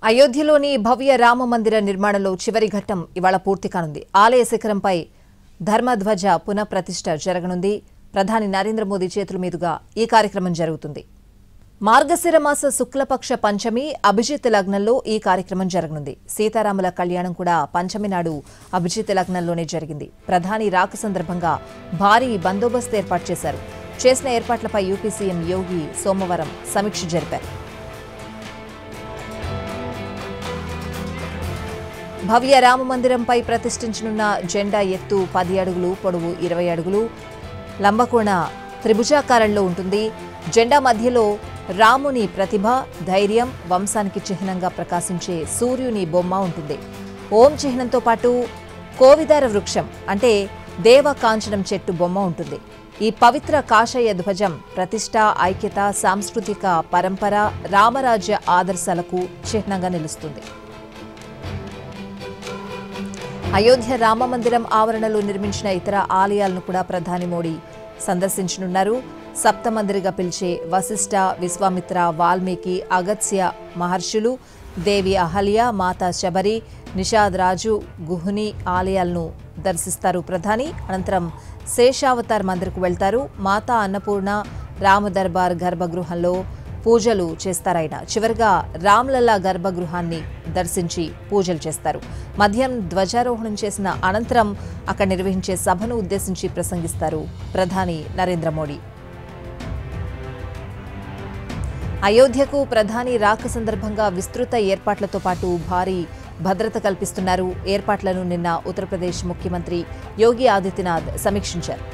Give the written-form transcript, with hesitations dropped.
అయోధ్యలోని భవ్య రామ మందిర నిర్మాణంలో చివరి ఘట్టం ఇవాళ పూర్తి కానుంది. ఆలయ శిఖరంపై ధర్మధ్వజ పునఃప్రతిష్ఠ జరగనుంది. ప్రధాని నరేంద్ర మోదీ చేతుల మీదుగా ఈ కార్యక్రమం జరుగుతుంది. మార్గశిర మాస శుక్లపక్ష పంచమి అభిజిత్ లగ్నంలో ఈ కార్యక్రమం జరగనుంది. సీతారాముల కళ్యాణం కూడా పంచమి నాడు అభిజిత్ లగ్నంలోనే జరిగింది. ప్రధాని రాక సందర్భంగా భారీ బందోబస్తు ఏర్పాటు చేశారు. చేసిన ఏర్పాట్లపై యూపీ సీఎం యోగి సోమవారం సమీక్ష జరిపారు. భవ్య రామ మందిరంపై ప్రతిష్ఠించనున్న జెండా ఎత్తు 10 అడుగులు, పొడవు 20 అడుగులు, లంబకోణ త్రిభుజాకారంలో ఉంటుంది. జెండా మధ్యలో రాముని ప్రతిభ, ధైర్యం, వంశానికి చిహ్నంగా ప్రకాశించే సూర్యుని బొమ్మ ఉంటుంది. ఓం చిహ్నంతో పాటు కోవిదార వృక్షం అంటే దేవకాంచనం చెట్టు బొమ్మ ఉంటుంది. ఈ పవిత్ర కాషాయ ధ్వజం ప్రతిష్ట, ఐక్యత, సాంస్కృతిక పరంపర, రామరాజ్య ఆదర్శాలకు చిహ్నంగా నిలుస్తుంది. అయోధ్య రామ మందిరం ఆవరణలో నిర్మించిన ఇతర ఆలయాలను కూడా ప్రధాని మోడీ సందర్శించనున్నారు. సప్తమందిరిగా పిలిచే వశిష్ఠ, విశ్వామిత్ర, వాల్మీకి, అగత్స్య మహర్షులు, దేవి అహల్య, మాతా శబరి, నిషాద్ రాజు, గుహుని ఆలయాలను దర్శిస్తారు ప్రధాని. అనంతరం శేషావతార్ మందిర్కు వెళ్తారు. మాతా అన్నపూర్ణ, రామ దర్బార్ గర్భగృహంలో పూజలు చేస్తారాయన. చివరిగా రామ్లల్లా గర్భగృహాన్ని దర్శించి పూజలు చేస్తారు. మధ్యాహ్నం ధ్వజారోహణం చేసిన అనంతరం అక్కడ నిర్వహించే సభను ఉద్దేశించి ప్రసంగిస్తారు ప్రధాని నరేంద్ర మోడీ. అయోధ్యకు ప్రధాని రాక సందర్భంగా విస్తృత ఏర్పాట్లతో పాటు భారీ భద్రత కల్పిస్తున్నారు. ఏర్పాట్లను నిన్న ఉత్తరప్రదేశ్ ముఖ్యమంత్రి యోగి ఆదిత్యనాథ్ సమీక్షించారు.